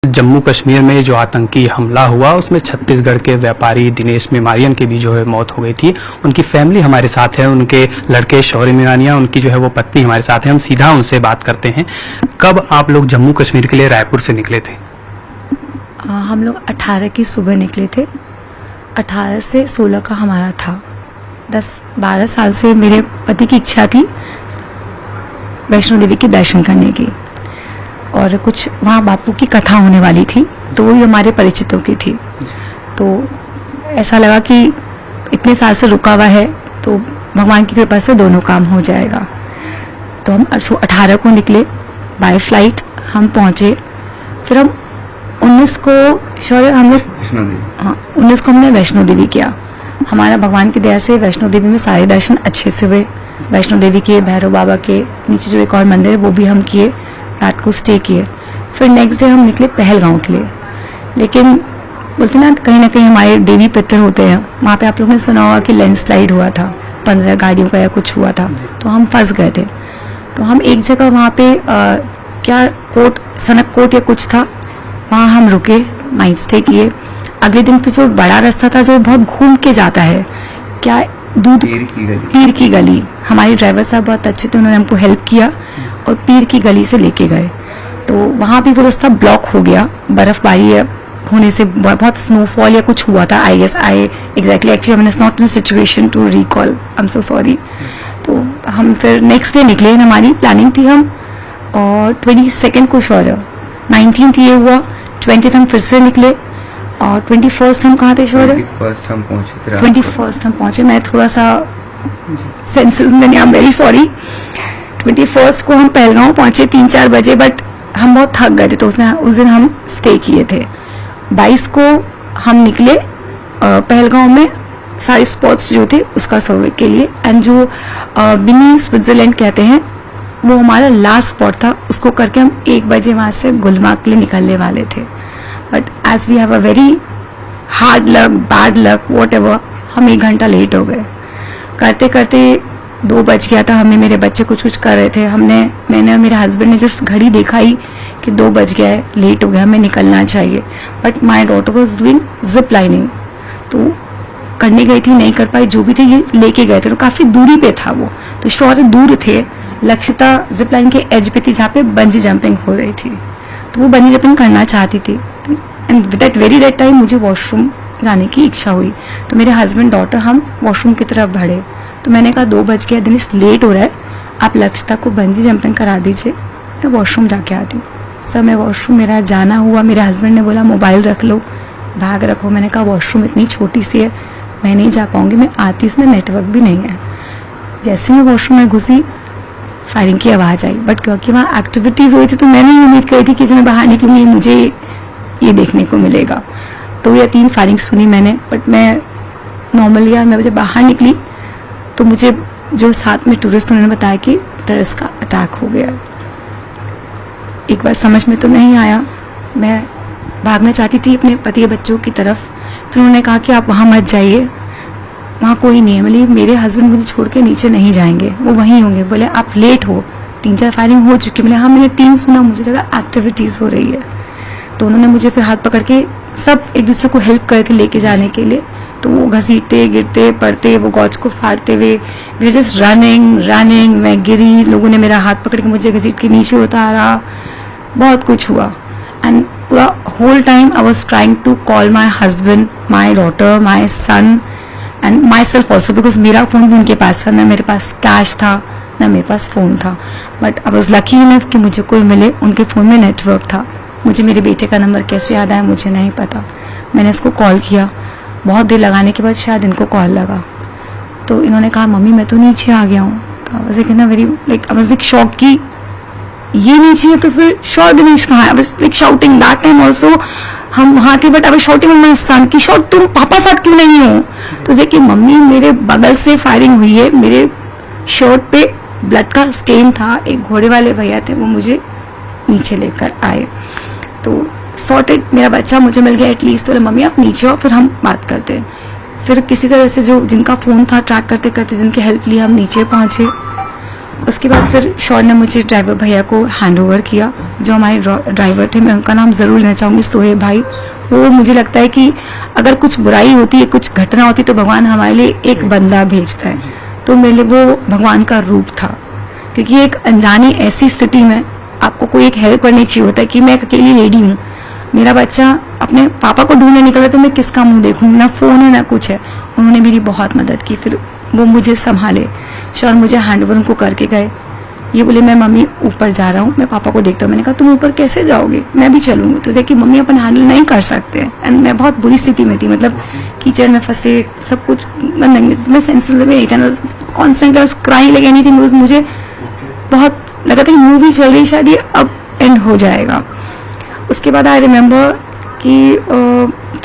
जम्मू कश्मीर में जो आतंकी हमला हुआ उसमें छत्तीसगढ़ के व्यापारी दिनेश मेमारियन की भी जो है मौत हो गई थी। उनकी फैमिली हमारे साथ है, उनके लड़के शौर्य मेमारियन, उनकी जो है वो पत्नी हमारे साथ है। हम सीधा उनसे बात करते हैं। कब आप लोग जम्मू कश्मीर के लिए रायपुर से निकले थे? हम लोग 18 की सुबह निकले थे। 18 से 16 का हमारा था। 10-12 साल से मेरे पति की इच्छा थी वैष्णो देवी के दर्शन करने की, और कुछ वहाँ बापू की कथा होने वाली थी, तो वो हमारे परिचितों की थी। तो ऐसा लगा कि इतने साल से रुका हुआ है तो भगवान की कृपा से दोनों काम हो जाएगा। तो हम 18 को निकले बाय फ्लाइट, हम पहुँचे। फिर हम 19 को हम लोग 19 को हमने वैष्णो देवी किया। हमारा भगवान की दया से वैष्णो देवी में सारे दर्शन अच्छे से हुए। वैष्णो देवी के, भैरव बाबा के नीचे जो एक और मंदिर है वो भी हम किए, रात को स्टे किए। फिर नेक्स्ट डे हम निकले पहलगांव के लिए। लेकिन बोलते ना कहीं हमारे देवी पितर होते हैं, वहाँ पे आप लोगों ने सुना होगा कि लैंडस्लाइड हुआ था, 15 गाड़ियों का या कुछ हुआ था, तो हम फंस गए थे। तो हम एक जगह वहाँ पे क्या कोट, सनक कोट या कुछ था, वहाँ हम रुके, नाइट स्टे किए। अगले दिन फिर जो बड़ा रास्ता था जो बहुत घूम के जाता है, क्या पीर की गली, हमारे ड्राइवर साहब बहुत अच्छे थे, उन्होंने हमको हेल्प किया और पीर की गली से लेके गए। तो वहाँ भी वो रास्ता ब्लॉक हो गया, बर्फबारी होने से, बहुत स्नोफॉल या कुछ हुआ था। I exactly actually I am not in situation to recall, I am so sorry. तो हम फिर नेक्स्ट डे निकले, हमारी प्लानिंग थी हम, और 22 को शौर्य, 19th ये हुआ, 20th हम फिर से निकले, और 21st हम कहाँ थे शौर्य? 21st हम पहुंचे। मैं थोड़ा सा सेंसेस में नहीं, I am very sorry. 21st को हम पहलगांव पहुंचे 3-4 बजे, बट हम बहुत थक गए थे, तो उस दिन हम स्टे किए थे। 22 को हम निकले पहलगांव में सारे स्पॉट्स जो थे उसका सर्वे के लिए, एंड जो मिनी स्विट्जरलैंड कहते हैं वो हमारा लास्ट स्पॉट था। उसको करके हम 1 बजे वहां से गुलमार्ग के लिए निकलने वाले थे। But as we have a very hard luck, bad luck, whatever, हम 1 घंटा लेट हो गए। करते करते 2 बज गया था हमें। मेरे बच्चे कुछ कर रहे थे, मैंने और मेरे हस्बैंड ने जिस घड़ी देखा ही कि 2 बज गया है, लेट हो गया, हमें निकलना चाहिए। But my daughter was doing zip lining, तो करने गई थी, नहीं कर पाई। जो भी थे ये लेके गए थे, तो काफी दूरी पे था वो, तो शौर्य दूर थे। लक्षिता जिप लाइन के एज पे थी जहाँ पे बंजी जंपिंग हो रही थी, तो वो बंजी जंपिंग करना चाहती थी। And with that very date time मुझे वॉशरूम जाने की इच्छा हुई, तो मेरे हस्बैंड डॉटर हम वॉशरूम की तरफ बढ़े। तो मैंने कहा 2 बज गया, दिनेश लेट हो रहा है, आप लक्षिता को बंजी जंपिंग करा दीजिए, मैं वॉशरूम जाके आती हूँ। सर मैं वॉशरूम, मेरा जाना हुआ, मेरे हस्बैंड ने बोला मोबाइल रख लो, बैग रखो। मैंने कहा वॉशरूम इतनी छोटी सी है, मैं नहीं जा पाऊंगी, मैं आती, उसमें नेटवर्क भी नहीं है। जैसे मैं वॉशरूम में घुसी, फायरिंग की आवाज़ आई, बट क्योंकि वहाँ एक्टिविटीज़ हुई थी तो मैं नहीं उम्मीद करी थी कि जब मैं बाहर निकलूंगी मुझे ये देखने को मिलेगा। 2 या 3 फायरिंग सुनी मैंने, बट मैं नॉर्मली यार मैं जब बाहर निकली तो मुझे जो साथ में टूरिस्ट उन्होंने बताया कि टेररिस्ट का अटैक हो गया। एक बार समझ में तो नहीं आया, मैं भागना चाहती थी अपने पति बच्चों की तरफ। फिर उन्होंने कहा कि आप वहाँ मत जाइए, वहाँ कोई नहीं है। मतलब मेरे हस्बैंड मुझे छोड़ के नीचे नहीं जाएंगे, वो वहीं होंगे। बोले आप लेट हो, 3-4 फायरिंग हो चुकी। बोले हाँ मैंने 3 सुना, मुझे जगह एक्टिविटीज़ हो रही है। तो उन्होंने मुझे फिर हाथ पकड़ के, सब एक दूसरे को हेल्प करे थे लेके जाने के लिए। तो वो घसीटते, गिरते, पड़ते, वो गॉज को फाड़ते हुए, वी जस्ट रनिंग। मैं गिरी, लोगों ने मेरा हाथ पकड़ के मुझे घसीट के नीचे उतारा, बहुत कुछ हुआ। एंड पूरा whole time I was trying to call my husband, my daughter, my son and myself also, because मेरा फोन भी उनके पास था, ना मेरे पास कैश था ना मेरे पास फोन था। But I was lucky enough कि मुझे कोई मिले। उनके फोन में नेटवर्क था। मुझे मेरे बेटे का नंबर कैसे याद आया मुझे नहीं पता। मैंने इसको कॉल किया, बहुत देर लगाने के बाद शायद इनको कॉल लगा, तो इन्होंने कहा मम्मी मैं तो नीचे आ गया हूँ। तो आई वाज लाइक शॉक कि ये नीचे है, तो फिर शॉट दिनेश कहाँ है? आई was like shouting that time also. हम वहाँ थे, but I was shouting on my son कि शॉट तुम पापा साथ क्यों नहीं हो? तो देखिए मम्मी, मेरे बगल से फायरिंग हुई है, मेरे शर्ट पे ब्लड का स्टेन था। एक घोड़े वाले भैया थे, वो मुझे नीचे लेकर आए। तो सॉर्टेड, मेरा बच्चा मुझे मिल गया एटलीस्ट। तो मम्मी आप नीचे आओ, फिर हम बात करते हैं। फिर किसी तरह से जो जिनका फोन था ट्रैक करते करते जिनकी हेल्प ली, हम नीचे पहुंचे। उसके बाद फिर शौर ने मुझे ड्राइवर भैया को हैंड ओवर किया। जो हमारे ड्राइवर थे, मैं उनका नाम ज़रूर लेना चाहूँगी, सोहेब भाई। वो मुझे लगता है कि अगर कुछ बुराई होती है, कुछ घटना होती है, तो भगवान हमारे लिए एक बंदा भेजता है। तो मेरे लिए वो भगवान का रूप था, क्योंकि एक अनजानी ऐसी स्थिति में आपको कोई एक हेल्प करनी चाहिए होता है कि मैं एक अकेली लेडी हूँ, मेरा बच्चा अपने पापा को ढूंढने निकला, तो मैं किसका मुंह देखूँ, ना फ़ोन है ना कुछ है। उन्होंने मेरी बहुत मदद की, फिर वो मुझे संभाले। शौर मुझे हैंड ओवर उनको करके गए। ये बोले मैं मम्मी ऊपर जा रहा हूँ, मैं पापा को देखता हूँ। मैंने कहा तुम ऊपर कैसे जाओगे, मैं भी चलूंगी। तो देखिए मम्मी अपन हैंडल नहीं कर सकते हैं, एंड मैं बहुत बुरी स्थिति में थी, मतलब कीचड़ में फंसे, सब कुछ गंदगी, मैं सेंसेस में नहीं था, कॉन्स्टेंट क्राइंग लाइक एनीथिंग। मुझे बहुत लगा था मूवी चल रही, शायद ये अब एंड हो जाएगा। उसके बाद आई रिमेम्बर कि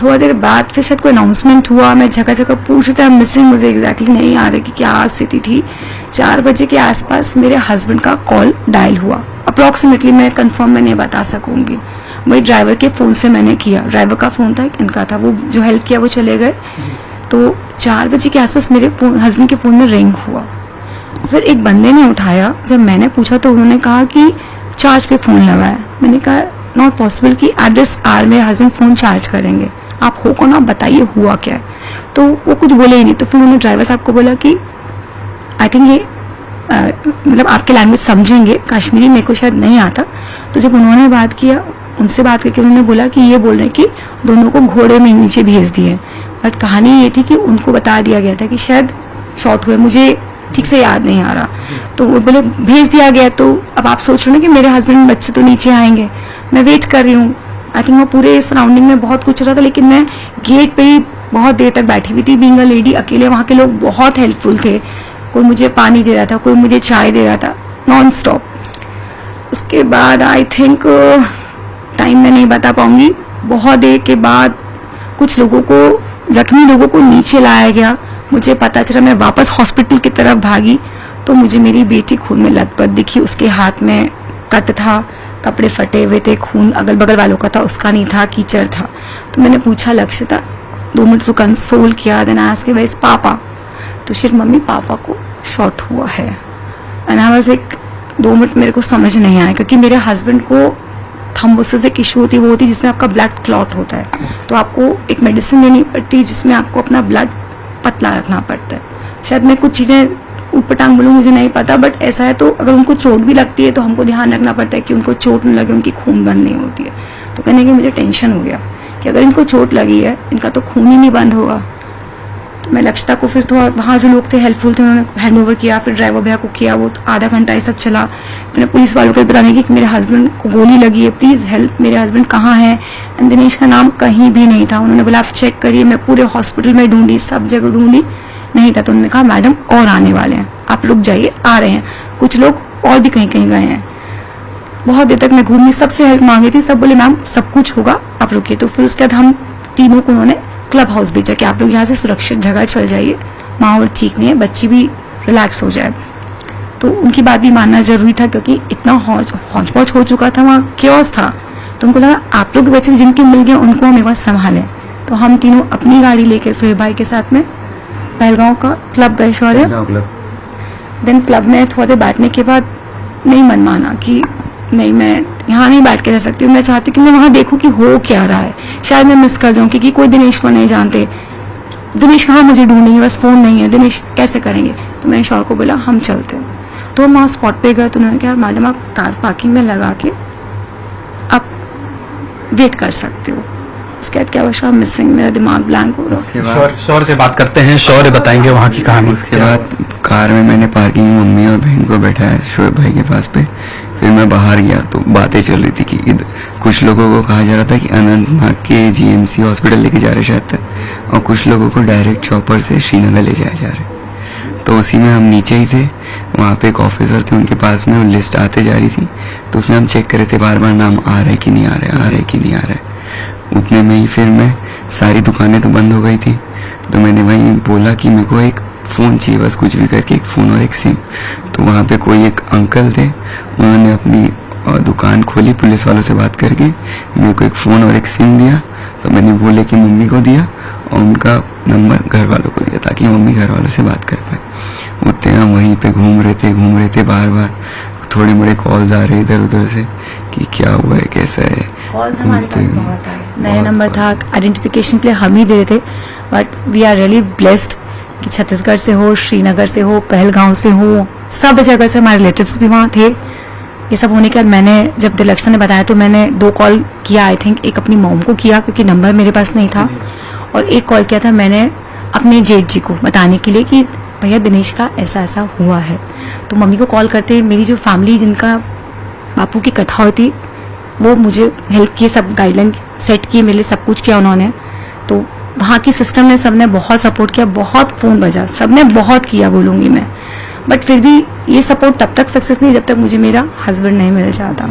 थोड़ा देर बाद फिर शायद कोई अनाउंसमेंट हुआ, मैं जगह जगह पूछ रही था मिसिंग, मुझे एग्जैक्टली नहीं याद है कि क्या स्थिति थी। 4 बजे के आसपास मेरे हस्बैंड का कॉल डायल हुआ, अप्रॉक्सीमेटली मैं कंफर्म में नहीं बता सकूंगी। वही ड्राइवर के फ़ोन से मैंने किया, ड्राइवर का फ़ोन था, इनका था, वो जो हेल्प किया वो चले गए। तो 4 बजे के आसपास मेरे हस्बैंड के फ़ोन में रिंग हुआ, फिर एक बंदे ने उठाया। जब मैंने पूछा तो उन्होंने कहा कि चार्ज पे फ़ोन लगा है। मैंने कहा नॉट पॉसिबल कि एट दिस आवर मेरे हस्बैंड फ़ोन चार्ज करेंगे, आप हो कौन, आप बताइए हुआ क्या है। तो वो कुछ बोले ही नहीं। तो फिर उन्होंने ड्राइवर साहब को बोला कि आई थिंक ये मतलब आपके लैंग्वेज समझेंगे, कश्मीरी मेरे को शायद नहीं आता। तो जब उन्होंने बात किया, उनसे बात करके उन्होंने बोला कि ये बोल रहे हैं कि दोनों को घोड़े में नीचे भेज दिए। बट कहानी ये थी कि उनको बता दिया गया था कि शायद शॉर्ट हुए, मुझे ठीक से याद नहीं आ रहा। तो वो बोले भेज दिया गया। तो अब आप सोच रहे हो ना कि मेरे हस्बैंड बच्चे तो नीचे आएंगे, मैं वेट कर रही हूँ। आई थिंक वो पूरे सराउंडिंग में बहुत कुछ रहा था, लेकिन मैं गेट पे ही बहुत देर तक बैठी हुई थी, बीइंग अ लेडी अकेले। वहाँ के लोग बहुत हेल्पफुल थे, कोई मुझे पानी दे रहा था, कोई मुझे चाय दे रहा था, नॉन स्टॉप। उसके बाद आई थिंक टाइम मैं नहीं बता पाऊंगी, बहुत देर के बाद कुछ लोगों को, जख्मी लोगों को नीचे लाया गया। मुझे पता चला, मैं वापस हॉस्पिटल की तरफ भागी तो मुझे मेरी बेटी खून में लथपथ दिखी। उसके हाथ में कट था, कपड़े फटे हुए थे, खून अगल बगल वालों का था, उसका नहीं था, कीचड़ था। तो मैंने पूछा लक्ष्यता, 2 मिनट उसको कंसोल किया, then I asked where is papa. तो सिर्फ मम्मी पापा को शॉट हुआ है। And I was like 2 minute मेरे को समझ नहीं आया, क्योंकि मेरे हस्बैंड को थ्रोम्बोसिस एक इशू होती है, वो होती है जिसमें आपका ब्लड क्लॉट होता है। तो आपको एक मेडिसिन लेनी पड़ती है जिसमें आपको अपना ब्लड पतला रखना पड़ता है। शायद मैं कुछ चीज़ें ऊटपटांग बोलूँ, मुझे नहीं पता, बट ऐसा है। तो अगर उनको चोट भी लगती है तो हमको ध्यान रखना पड़ता है कि उनको चोट न लगे, उनकी खून बंद नहीं होती है। तो कहने की मुझे टेंशन हो गया कि अगर इनको चोट लगी है, इनका तो खून ही नहीं बंद होगा। तो मैं लक्षिता को फिर थोड़ा, वहाँ जो लोग थे हेल्पफुल थे, उन्होंने हैंड ओवर किया, फिर ड्राइवर भैया को किया, वो आधा घंटा ये सब चला। फिर पुलिस वालों को बताने की कि मेरे हस्बैंड को गोली लगी है, प्लीज़ हेल्प, मेरे हस्बैंड कहाँ हैं। एंड दिनेश का नाम कहीं भी नहीं था। उन्होंने बोला आप चेक करिए, मैं पूरे हॉस्पिटल में ढूंढी, सब जगह ढूंढी, नहीं था। तो उन्होंने कहा मैडम और आने वाले हैं, आप रुक जाइए, आ रहे हैं। कुछ लोग और भी कहीं कहीं गए हैं। बहुत देर तक मैं घूमी, सबसे हेल्प मांगी थी, सब बोले मैम सब कुछ होगा, आप रुकिए। तो फिर उसके बाद हम तीनों को उन्होंने क्लब हाउस भेजा कि आप लोग यहाँ से सुरक्षित जगह चल जाइए, माहौल ठीक नहीं है, बच्ची भी रिलैक्स हो जाए। तो उनकी बात भी मानना जरूरी था, क्योंकि इतना हौच पौच हो चुका था, वहाँ क्योस था। तो उनको लगा आप लोग बच्चे जिनके मिल गए उनको हम एक बार संभालें। तो हम तीनों अपनी गाड़ी लेके सोहेब भाई के साथ में पहलगांव का क्लब गए शौर्य। देन क्लब में थोड़ा देर बैठने के बाद नहीं मन माना कि नहीं, मैं यहाँ नहीं बैठ के रह सकती हूँ, मैं चाहती हूँ कि मैं वहाँ देखूँ कि हो क्या रहा है, शायद मैं मिस कर जाऊँ, क्योंकि कोई दिनेश को नहीं जानते। दिनेश कहाँ मुझे ढूंढेंगे, बस फोन नहीं है, दिनेश कैसे करेंगे। तो मैंने शौर को बोला हम चलते हैं। तो हम वहाँ स्पॉट पे गए। तो उन्होंने कहा मैडम आप कार पार्किंग में लगा के आप वेट कर सकते हो। उसके बाद क्या हुआ, मिसिंग, मेरा दिमाग ब्लैंक हो रहा। शौर्य से बात करते हैं, शौर्य बताएंगे वहाँ की कहानी। उसके बाद कार में मैंने पार्किंग में मम्मी और बहन को बैठाया शोएब भाई के पास पे। फिर मैं बाहर गया तो बातें चल रही थी कि कुछ लोगों को कहा जा रहा था कि अनंतनाग के जीएमसी हॉस्पिटल लेके जा रहे शायद तक, और कुछ लोगों को डायरेक्ट चॉपर से श्रीनगर ले जाया जा रहे। तो उसी में हम नीचे ही थे, वहाँ पे एक ऑफिसर थे, उनके पास में वो लिस्ट आते जा रही थी। तो उसमें हम चेक कर रहे थे बार बार नाम आ रहा है कि नहीं आ रहा है, आ रहा है कि नहीं आ रहा है। उतने में ही फिर मैं, सारी दुकानें तो बंद हो गई थी, तो मैंने वहीं बोला कि मेरे को एक फ़ोन चाहिए, बस कुछ भी करके एक फ़ोन और एक सिम। तो वहाँ पे कोई एक अंकल थे, उन्होंने अपनी दुकान खोली, पुलिस वालों से बात करके मेरे को एक फ़ोन और एक सिम दिया। तो मैंने बोले कि मम्मी को दिया और उनका नंबर घर वालों को दिया, ताकि मम्मी घर वालों से बात कर पाए। उतने हम वहीं पे घूम रहे थे बार बार थोड़े बड़े कॉल्स आ रहे इधर उधर से कि क्या हुआ है कैसा है। कॉल्स हमारे पास घूमते- बहुत आए, नया नंबर था, आइडेंटिफिकेशन के लिए हम ही दे रहे थे, but we are really blessed कि छत्तीसगढ़ से हो, श्रीनगर से हो, पहलगांव से हो, सब जगह से हमारे रिलेटिव्स भी वहाँ थे। ये सब होने के बाद मैंने जब दिलक्षणा ने बताया तो मैंने 2 कॉल किया, आई थिंक एक अपनी मॉम को किया क्योंकि नंबर मेरे पास नहीं था, और एक कॉल किया था मैंने अपने जेठ जी को बताने के लिए कि भैया दिनेश का ऐसा ऐसा हुआ है। तो मम्मी को कॉल करते मेरी जो फैमिली जिनका बापू की कथा होती वो मुझे हेल्प किए, सब गाइडलाइन सेट किए, मेरे लिए सब कुछ किया उन्होंने। तो वहाँ की सिस्टम ने सबने बहुत सपोर्ट किया, बहुत फोन बजा, सबने बहुत किया बोलूंगी मैं, बट फिर भी ये सपोर्ट तब तक सक्सेस नहीं जब तक मुझे मेरा हस्बैंड नहीं मिल जाता।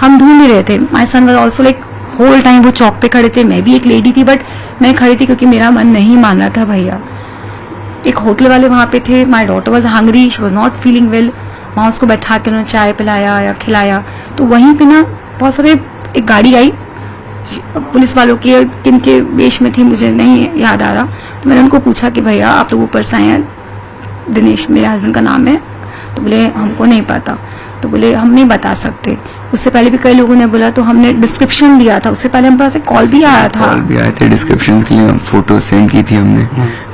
हम ढूंढ ही रहे थे, my son was also like whole time वो चौक पे खड़े थे, मैं भी एक लेडी थी बट मैं खड़ी थी क्योंकि मेरा मन नहीं मान रहा था भैया। एक होटल वाले वहाँ पे थे, my daughter was hungry, she was not feeling well, वहाँ उसको बैठा के उन्होंने चाय पिलाया या खिलाया। तो वहीं पे ना बहुत सारे एक गाड़ी आई पुलिस वालों की, किनके वेश में थी मुझे नहीं याद आ रहा, तो मैंने उनको पूछा कि भैया आप लोग ऊपर से आए हैं, दिनेश मेरे हस्बैंड का नाम है, तो बोले हमको नहीं पता, तो बोले हम नहीं बता सकते। उससे पहले भी कई लोगों ने बोला, तो हमने डिस्क्रिप्शन दिया था, उससे पहले हमारे पास एक कॉल भी आया था, कॉल भी आए थे डिस्क्रिप्शन के लिए, हम फोटो सेंड की थी हमने।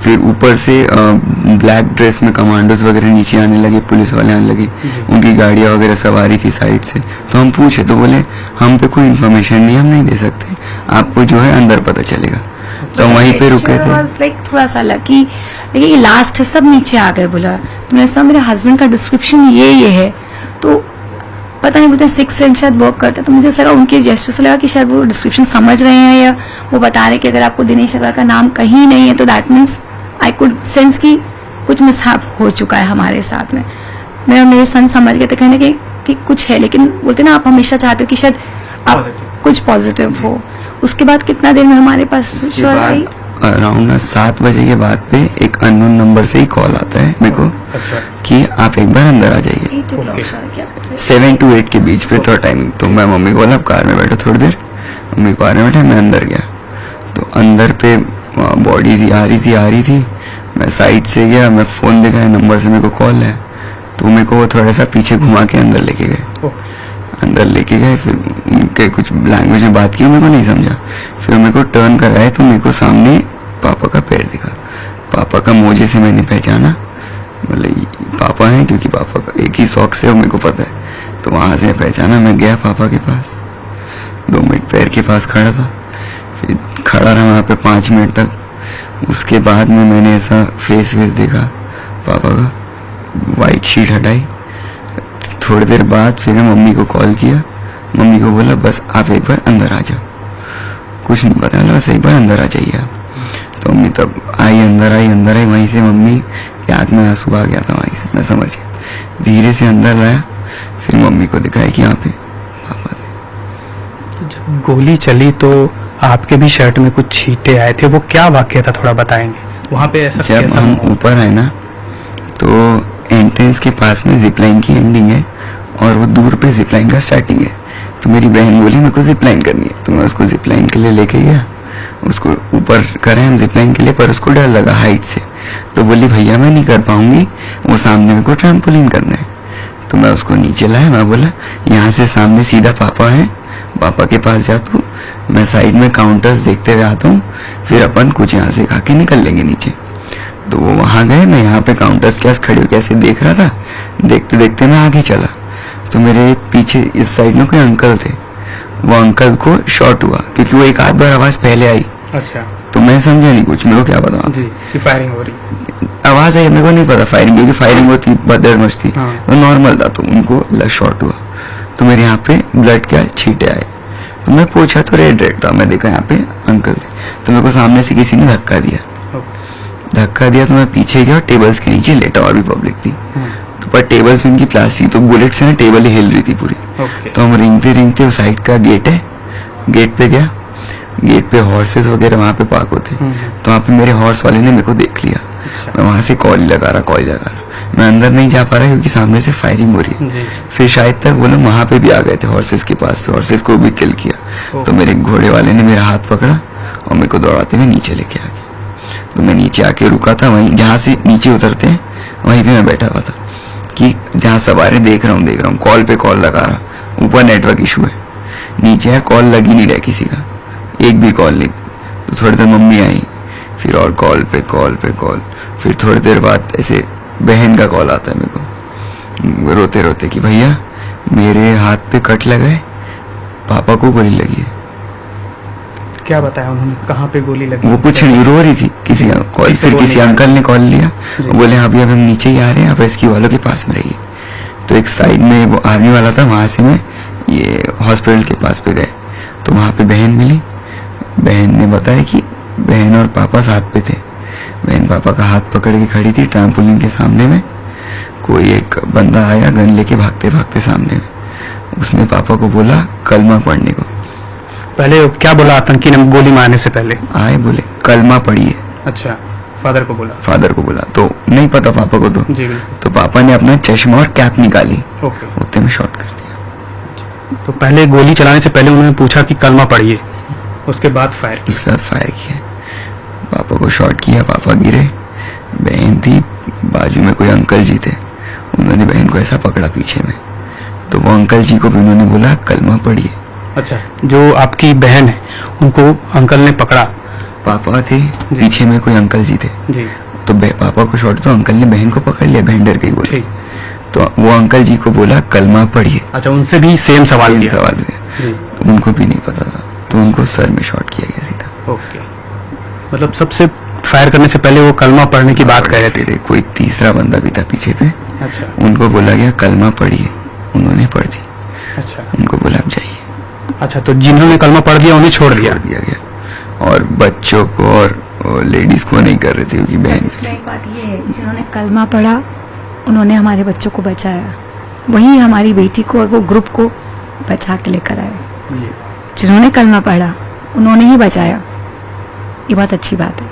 फिर ऊपर से ब्लैक ड्रेस में कमांडोज वगैरह नीचे आने लगे, पुलिस वाले आने लगे, उनकी गाड़ियां वगैरह सवारी थी साइड से। तो हम पूछे तो बोले हम पे कोई इन्फॉर्मेशन नहीं, हम नहीं दे सकते, आपको जो है अंदर पता चलेगा। तो हम वहीं पे रुके थे। लाइक थोड़ा सा लकी, लेकिन ये लास्ट है, सब नीचे आ गए। बोला तो मैंने मेरे हस्बैंड का डिस्क्रिप्शन ये है, तो पता नहीं बोलते 6 सेंस शायद वर्क करता, तो मुझे लगा उनके जेस्चर से लगा कि शायद वो डिस्क्रिप्शन समझ रहे हैं, या वो बता रहे हैं कि अगर आपको दिनेश अग्रवाल का नाम कहीं नहीं है तो that means I could sense कि कुछ मिसहैप हो चुका है हमारे साथ में। मेरे सन समझ गए थे कहने कि कुछ है, लेकिन बोलते ना आप हमेशा चाहते हो कि शायद आप कुछ पॉजिटिव हो। उसके बाद कितना देर में हमारे पास श्योर आई, अराउंड 7 बजे के बाद पे एक अननोन नंबर से ही कॉल आता है मेरे को कि आप एक बार अंदर आ जाइए। 7 to 8 के बीच पे थोड़ा टाइमिंग। तो मैं मम्मी को बोला आप कार में बैठो थोड़ी देर, मम्मी को कार में बैठा, मैं अंदर गया। तो अंदर पे बॉडीज आ रही थी, मैं साइड से गया, मैं फोन देखा है नंबर से मेरे को कॉल है, तो मेरे को वो थोड़ा सा पीछे घुमा के अंदर लेके गए। फिर उनके कुछ लैंग्वेज में बात की, मेरे को नहीं समझा। फिर मेरे को टर्न कराए तो मेरे को सामने पापा का पैर दिखा, पापा का मोजे से मैंने पहचाना, बोले पापा हैं, क्योंकि पापा का एक ही शौक से मेरे को पता है। तो वहां से पहचाना, मैं गया पापा के पास, 2 मिनट पैर के पास खड़ा था, फिर खड़ा रहा वहाँ पे 5 मिनट तक। उसके बाद में मैंने ऐसा फेस देखा पापा का, वाइट शीट हटाई। थोड़ी देर बाद फिर मम्मी को कॉल किया, मम्मी को बोला बस आप एक बार अंदर आ जाओ, कुछ नहीं पता लगा, बस एक बार अंदर आ जाइए आप। तो मम्मी तब अंदर आई, वहीं से मम्मी के हाथ में आंसू आ गया था, वहीं से मैं समझ गया। धीरे से अंदर लाया, फिर मम्मी को दिखाया कि यहाँ पे पापा थे। जब गोली चली तो आपके भी शर्ट में कुछ छींटे आए थे, वो क्या वाकया था थोड़ा बताएंगे? वहाँ पे ऐसा जब कैसा हम माहौल था? ऊपर आए ना, तो एंट्रेंस के पास में जिपलाइन की एंडिंग है और वो दूर पे जिपलाइन का स्टार्टिंग है। तो मेरी बहन बोली मेरे को जिपलाइन करनी है, तो मैं उसको जिपलाइन के लिए लेके गया। उसको ऊपर करें हम जिपलाइन के लिए, पर उसको डर लगा हाइट से, तो बोली भैया मैं नहीं कर पाऊंगी, वो सामने मेरे को ट्रैम्पोलिन करना है। तो मैं उसको नीचे लाया, मैं बोला यहाँ से सामने सीधा पापा है, पापा के पास जा तू, मैं साइड में काउंटर्स देखते हुए आता हूँ, फिर अपन कुछ यहाँ से खा के निकल लेंगे नीचे। तो वो वहां गए, मैं यहाँ पे काउंटर्स के पास खड़े होकर ऐसे देख रहा था, देखते देखते मैं आगे चला। तो मेरे पीछे इस साइड में कोई अंकल थे, वो अंकल को शॉट हुआ क्योंकि वो एक आध बार आवाज पहले आई। अच्छा तो मैं समझा नहीं कुछ, मेरे को क्या पता जी कि फायरिंग हो रही। आवाज आई, मेरे को नहीं पता फायरिंग, क्योंकि फायरिंग होती बदर मच थी, हाँ। वो नॉर्मल था। तो उनको शॉट हुआ, तो मेरे यहाँ पे ब्लड के छींटे आए। तो मैं पूछा तो रेड था, मैं देखा यहाँ पे अंकल थे। तो मेरे को सामने से किसी ने धक्का दिया, तो मैं पीछे गया, टेबल्स के नीचे लेटा, और भी पब्लिक थी। तो पर टेबल्स में उनकी प्लास्टिक, तो बुलेट से ना टेबल ही हिल रही थी पूरी। तो हम रेंगते वो साइड का गेट है, गेट पे गया, गेट पे हॉर्सेस वगैरह वहाँ पे पार्क होते। तो वहाँ पे मेरे हॉर्स वाले ने मेरे को देख लिया, मैं वहां से कॉल लगा रहा, मैं अंदर नहीं जा पा रहा क्योंकि सामने से फायरिंग हो रही है। फिर शायद तक वो लोग वहां पे भी आ गए थे हॉर्सेस के पास पे, हॉर्सेस को भी किल किया। तो मेरे घोड़े वाले ने मेरा हाथ पकड़ा और मेरे को दौड़ाते हुए नीचे लेके आ गया। तो मैं नीचे आके रुका था, वहीं जहाँ से नीचे उतरते हैं वहीं पे मैं बैठा हुआ था कि जहाँ सवारी देख रहा हूँ कॉल पे कॉल लगा रहा, ऊपर नेटवर्क इशू है, नीचे है कॉल लग ही नहीं रहा किसी का, एक भी कॉल नहीं। तो थोड़ी देर मम्मी आई, फिर और कॉल पे कॉल, फिर थोड़ी देर बाद ऐसे बहन का कॉल आता है मेरे को रोते रोते कि भैया मेरे हाथ पे कट लगा है, पापा को गोली लगी है। क्या बताया उन्होंने, कहाँ पे गोली लगी? वो कुछ नहीं, रो रही थी किसी कॉल, फिर किसी अंकल ने कॉल लिया, बोले अभी हम नीचे ही आ रहे हैं, आप रेस्क्यू वालों के पास में रहिए। तो एक साइड में वो आर्मी वाला था, वहां से मैं ये हॉस्पिटल के पास पे गए, तो वहां पे बहन मिली। बहन ने बताया कि बहन और पापा साथ पे थे, बहन पापा का हाथ पकड़ के खड़ी थी ट्रैम्पोलिन के सामने में। कोई एक बंदा आया गन लेके भागते भागते सामने में, उसने पापा को बोला कलमा पढ़ने को। पहले क्या बोला आतंकी ने गोली मारने से पहले? आए बोले कलमा पढ़िए। अच्छा, फादर को बोला? फादर को बोला, तो नहीं पता पापा को, जी बिल्कुल। तो पापा ने अपना चश्मा और कैप निकाली, ओके। उतने में शॉट कर दिया। तो पहले गोली चलाने से पहले उन्होंने पूछा कि कलमा पढ़िए, उसके बाद फायर किया। उसके बाद फायर किया, पापा को शॉट किया, पापा गिरे। बहन थी बाजू में, कोई अंकल जी थे, उन्होंने बहन को ऐसा पकड़ा पीछे में, तो वो अंकल जी को भी उन्होंने बोला कलमा पढ़िए। अच्छा, जो आपकी बहन है उनको अंकल ने पकड़ा? पापा थे पीछे में, कोई अंकल जी थे, जी। तो पापा को शॉट, तो अंकल ने बहन को पकड़ लिया, बहन डर गई बोली, ठीक। तो वो अंकल जी को बोला कलमा पढ़िए। अच्छा, उनसे भी सेम सवाल किया? सवाल हुए, जी। तो उनको भी नहीं पता था, तो उनको सर में शॉट किया गया सीधा। ओके, मतलब सबसे फायर करने से पहले वो कलमा पढ़ने की बात कह रहे थे। कोई तीसरा बंदा भी था पीछे पे, अच्छा उनको बोला गया कलमा पढ़िए, उन्होंने पढ़ दी, अच्छा उनको बोला आप जाइए। अच्छा, तो जिन्होंने कलमा पढ़ दिया उन्हें छोड़ दिया? दिया गया, और बच्चों को और लेडीज को नहीं कर रहे थे क्योंकि बहन थी। एक बात ये है, जिन्होंने कलमा पढ़ा उन्होंने हमारे बच्चों को बचाया, वही हमारी बेटी को और वो ग्रुप को बचा के लेकर आए। जी। जिन्होंने कलमा पढ़ा उन्होंने ही बचाया, ये बहुत अच्छी बात है।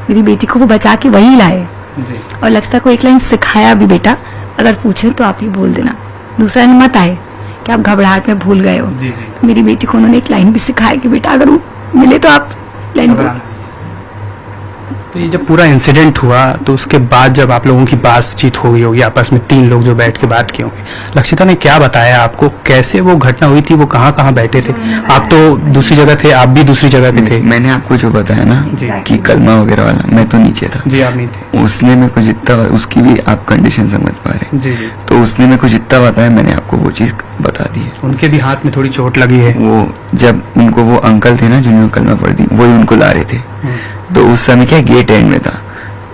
मेरी बेटी को वो बचा के वही लाए, जी। और लक्ष्य को एक लाइन सिखाया भी, बेटा अगर पूछे तो आप ही बोल देना, दूसरा दिन मत आए कि आप घबराहट में भूल गए हो। जी जी। मेरी बेटी को उन्होंने एक लाइन भी सिखाया कि बेटा अगर वो मिले तो आप लाइन बोल। तो ये जब पूरा इंसिडेंट हुआ तो उसके बाद जब आप लोगों की बातचीत हो गई होगी आपस में, 3 लोग जो बैठ के बात किए होंगे, लक्षिता ने क्या बताया आपको, कैसे वो घटना हुई थी, वो कहाँ कहाँ बैठे थे? आप तो दूसरी जगह थे, आप भी दूसरी जगह पे थे। मैंने आपको जो बताया ना जी। कि कलमा वगैरह वाला, मैं तो नीचे था। जी, आप नहीं थे। उसने मेरे को जितना, उसकी भी आप कंडीशन समझ पा रहे, जी जी। तो उसने मेरे को जितना बताया मैंने आपको वो चीज बता दी है। उनके भी हाथ में थोड़ी चोट लगी है। वो जब उनको वो अंकल थे ना जिन्होंने कलमा पढ़ दी, वही उनको ला रहे थे, तो उस समय क्या गेट एंड में था,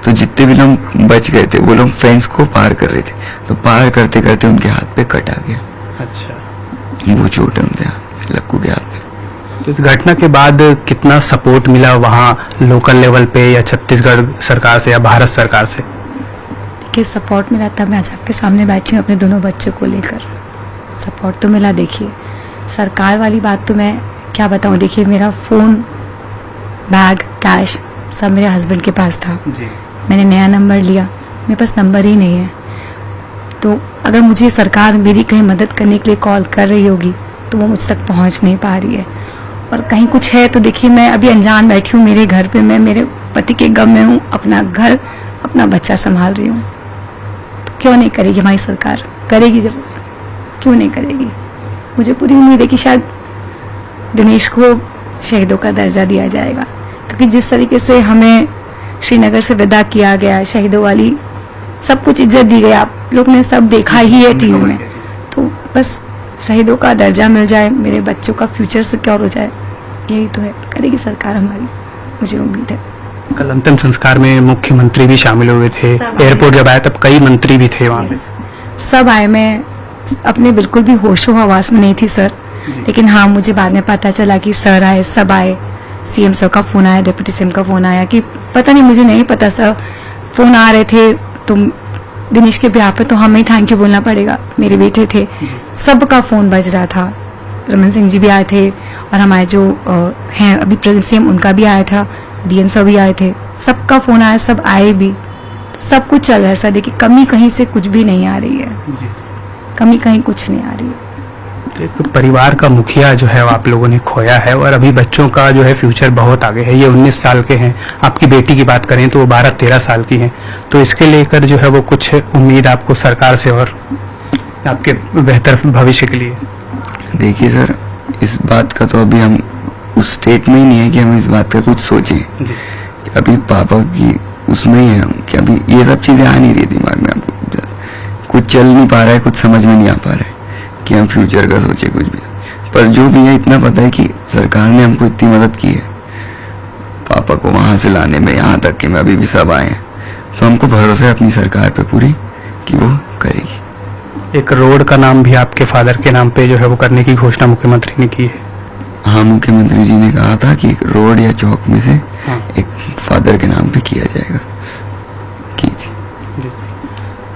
तो जितने भी लोग बच गए थे वो लोग फेंस को पार कर रहे थे, तो पार करते करते उनके हाथ पे कट आ गया। अच्छा, वो चोट है उनके हाथ, लक्कू के हाथ पे। तो इस घटना के बाद कितना सपोर्ट मिला वहाँ लोकल लेवल पे, या छत्तीसगढ़ सरकार से या भारत सरकार से? कि सपोर्ट मिला, तब मैं आज आपके सामने बैठी हूँ अपने दोनों बच्चों को लेकर। सपोर्ट तो मिला, देखिए सरकार वाली बात तो मैं क्या बताऊँ। देखिए मेरा फ़ोन, बैग, कैश सब मेरे हस्बैंड के पास था। जी। मैंने नया नंबर लिया, मेरे पास नंबर ही नहीं है, तो अगर मुझे सरकार मेरी कहीं मदद करने के लिए कॉल कर रही होगी तो वो मुझ तक पहुंच नहीं पा रही है। और कहीं कुछ है तो देखिए मैं अभी अनजान बैठी हूँ मेरे घर पे, मैं मेरे पति के गम में हूँ, अपना घर अपना बच्चा संभाल रही हूँ। तो क्यों नहीं करेगी हमारी सरकार, करेगी जरूर, क्यों नहीं करेगी। मुझे पूरी उम्मीद है कि शायद दिनेश को शहीदों का दर्जा दिया जाएगा, क्योंकि जिस तरीके से हमें श्रीनगर से विदा किया गया, शहीदों वाली सब कुछ इज्जत दी गई, आप लोग ने सब देखा ही है टीवी में, तो बस शहीदों का दर्जा मिल जाए, मेरे बच्चों का फ्यूचर सिक्योर हो जाए, यही तो है। करेगी सरकार हमारी, मुझे उम्मीद है। कल अंतिम संस्कार में मुख्यमंत्री भी शामिल हुए थे, एयरपोर्ट जब आया तब कई मंत्री भी थे वहाँ पे। सब आए, मैं अपने बिल्कुल भी होशो हवास में नहीं थी सर, लेकिन हाँ मुझे बाद में पता चला कि सर आए, सब आए, सीएम सर का फोन आया, डिप्टी सीएम का फोन आया, कि पता नहीं, मुझे नहीं पता सर, फोन आ रहे थे। तुम दिनेश के ब्याह पे तो हमें थैंक यू बोलना पड़ेगा, मेरे बेटे थे, सबका फोन बज रहा था। रमन सिंह जी भी आए थे, और हमारे जो हैं अभी प्रेजेंट सीएम, उनका भी आया था, डीएम सर भी आए थे, सबका फोन आया, सब आए भी, सब कुछ चल रहा है सर। देखिए कमी कहीं से कुछ भी नहीं आ रही है, कमी कहीं कुछ नहीं आ रही है। एक परिवार का मुखिया जो है वो आप लोगों ने खोया है और अभी बच्चों का जो है फ्यूचर बहुत आगे है। ये 19 साल के हैं, आपकी बेटी की बात करें तो वो 12-13 साल की हैं। तो इसके लेकर जो है वो कुछ उम्मीद आपको सरकार से और आपके बेहतर भविष्य के लिए? देखिए सर, इस बात का तो अभी हम उस स्टेट में ही नहीं है कि हम इस बात का कुछ सोचें। जी। अभी पापा की उसमें ही है हम कि अभी ये सब चीज़ें आ नहीं रही दिमाग में, हमको कुछ चल नहीं पा रहा है, कुछ समझ में नहीं आ पा रहा है कि हम फ्यूचर का सोचे कुछ भी। पर जो भी है इतना पता है कि सरकार ने हमको इतनी मदद की है पापा को वहाँ से लाने में, यहाँ तक कि मैं अभी भी सब आए हैं, तो हमको भरोसा है अपनी सरकार पे पूरी कि वो करेगी। एक रोड का नाम भी आपके फादर के नाम पे जो है वो करने की घोषणा मुख्यमंत्री ने की है। हाँ, मुख्यमंत्री जी ने कहा था कि एक रोड या चौक में से हाँ। एक फादर के नाम पे किया जाएगा, की थी।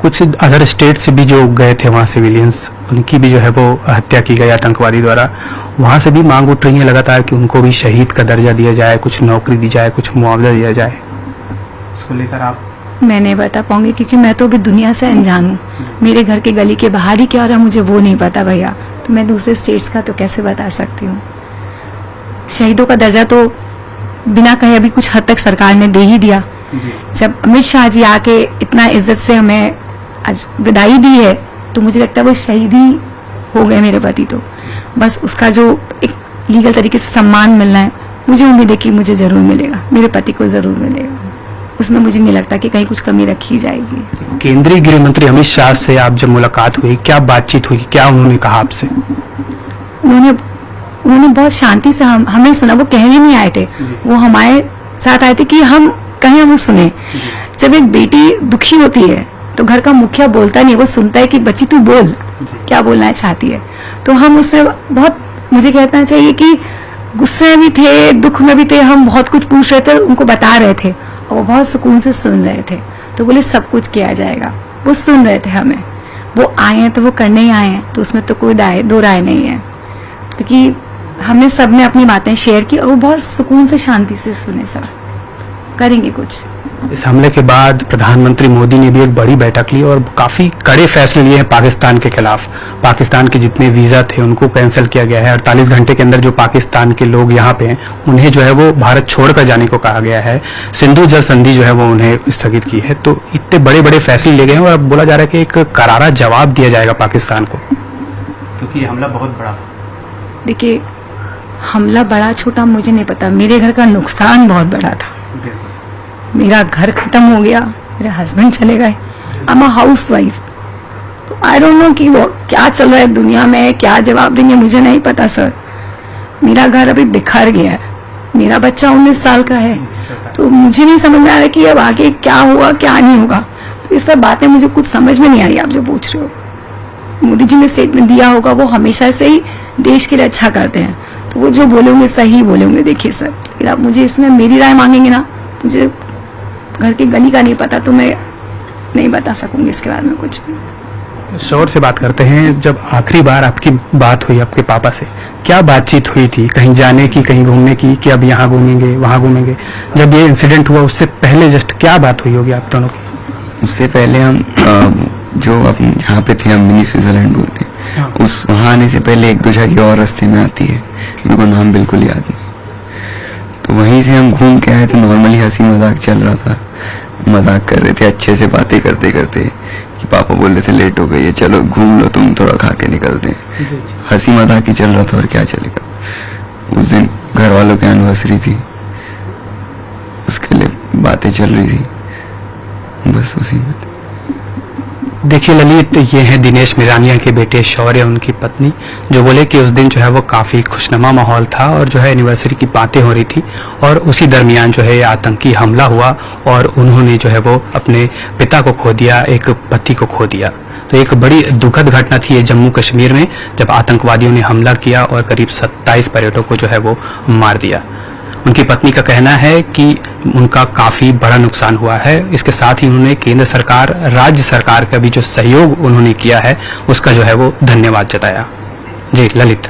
कुछ अदर स्टेट से भी जो गए थे वहाँ सिविलियंस, उनकी भी जो है वो हत्या की गई आतंकवादी द्वारा। वहाँ से भी मांग उठ रही है लगातार कि उनको भी शहीद का दर्जा दिया जाए, कुछ नौकरी दी जाए, कुछ मुआवजा दिया जाए। इसको लेकर आप? मैं नहीं बता पाऊंगी क्योंकि मैं तो अभी दुनिया से अनजान हूँ। मेरे घर के गली के बाहर ही क्या हो रहा है मुझे वो नहीं पता भैया, तो मैं दूसरे स्टेट्स का तो कैसे बता सकती हूँ। शहीदों का दर्जा तो बिना कहे अभी कुछ हद तक सरकार ने दे ही दिया। जब अमित शाह जी आके इतना इज्जत से हमें आज विदाई दी है तो मुझे लगता है वो शहीद ही हो गए मेरे पति। तो बस उसका जो एक लीगल तरीके से सम्मान मिलना है, मुझे उम्मीद है कि मुझे जरूर मिलेगा, मेरे पति को जरूर मिलेगा। उसमें मुझे नहीं लगता कि कहीं कुछ कमी रखी जाएगी। केंद्रीय गृह मंत्री अमित शाह से आप जब मुलाकात हुई, क्या बातचीत हुई, क्या उन्होंने कहा आपसे? उन्होंने बहुत शांति से हमें सुना। वो कहने नहीं आए थे, वो हमारे साथ आए थे कि हम कहीं हम सुने। जब एक बेटी दुखी होती है तो घर का मुखिया बोलता नहीं, वो सुनता है कि बच्ची तू बोल, क्या बोलना चाहती है। तो हम उसमें बहुत, मुझे कहना चाहिए कि गुस्से में भी थे, दुख में भी थे, हम बहुत कुछ पूछ रहे थे, उनको बता रहे थे और वो बहुत सुकून से सुन रहे थे। तो बोले सब कुछ किया जाएगा, वो सुन रहे थे हमें। वो आए हैं तो वो करने ही आए हैं, तो उसमें तो कोई दो राय नहीं है, क्योंकि हमने सबने अपनी बातें शेयर की और वो बहुत सुकून से शांति से सुने। सब करेंगे कुछ। इस हमले के बाद प्रधानमंत्री मोदी ने भी एक बड़ी बैठक ली और काफी कड़े फैसले लिए हैं पाकिस्तान के खिलाफ। पाकिस्तान के जितने वीजा थे उनको कैंसिल किया गया है। 48 घंटे के अंदर जो पाकिस्तान के लोग यहाँ पे हैं उन्हें जो है वो भारत छोड़कर जाने को कहा गया है। सिंधु जल संधि जो है वो उन्हें स्थगित की है। तो इतने बड़े बड़े फैसले लिए गए हैं और अब बोला जा रहा है कि एक करारा जवाब दिया जाएगा पाकिस्तान को, क्योंकि ये हमला बहुत बड़ा। देखिए, हमला बड़ा छोटा मुझे नहीं पता, मेरे घर का नुकसान बहुत बड़ा था। मेरा घर खत्म हो गया, मेरे हस्बैंड चले गए, I am a house wife. तो आई डोंट नो कि वो क्या चल रहा है दुनिया में, क्या जवाब देंगे मुझे नहीं पता सर। मेरा घर अभी बिखर गया है, मेरा बच्चा 19 साल का है, तो मुझे नहीं समझ में आ रहा कि अब आगे क्या होगा क्या नहीं होगा। तो ये सब बातें मुझे कुछ समझ में नहीं आई। आप जो पूछ रहे हो, मोदी जी ने स्टेटमेंट दिया होगा, वो हमेशा से ही देश के लिए अच्छा करते हैं, तो वो जो बोलेंगे सही बोलेंगे। देखिए सर, लेकिन आप मुझे इसमें मेरी राय मांगेंगे ना, मुझे घर की गली का नहीं पता, तो मैं नहीं बता सकूंगी इसके बारे में कुछ भी। शौर से बात करते हैं, जब आखिरी बार आपकी बात हुई आपके पापा से, क्या बातचीत हुई थी? कहीं जाने की, कहीं घूमने की, कि अब यहाँ घूमेंगे वहाँ घूमेंगे? जब ये इंसिडेंट हुआ उससे पहले जस्ट क्या बात हुई होगी आप दोनों की? उससे पहले हम जो अपन जहाँ पे थे, हम मिनी स्विट्जरलैंड बोलते हैं, हाँ। उस वहाँ आने से पहले एक दो जगह और रास्ते में आती है, मेरे को नाम बिल्कुल याद नहीं। तो वहीं से हम घूम के आए थे, नॉर्मली हंसी मजाक चल रहा था, मजाक कर रहे थे अच्छे से, बातें करते करते कि पापा बोल रहे थे लेट हो गई है, चलो घूम लो तुम, थोड़ा खा के निकलते हैं। हंसी मजाक ही चल रहा था और क्या चलेगा। उस दिन घर वालों की एनिवर्सरी थी, उसके लिए बातें चल रही थी, बस उसी में। देखिए ललित, ये हैं दिनेश मिरानिया के बेटे शौर्य, उनकी पत्नी, जो बोले कि उस दिन जो है वो काफी खुशनुमा माहौल था और जो है एनिवर्सरी की बातें हो रही थी और उसी दरमियान जो है ये आतंकी हमला हुआ और उन्होंने जो है वो अपने पिता को खो दिया, एक पति को खो दिया। तो एक बड़ी दुखद घटना थी ये जम्मू कश्मीर में, जब आतंकवादियों ने हमला किया और करीब 27 पर्यटकों को जो है वो मार दिया। उनकी पत्नी का कहना है कि उनका काफी बड़ा नुकसान हुआ है। इसके साथ ही उन्होंने केंद्र सरकार, राज्य सरकार का भी जो सहयोग उन्होंने किया है उसका जो है वो धन्यवाद जताया। जी ललित।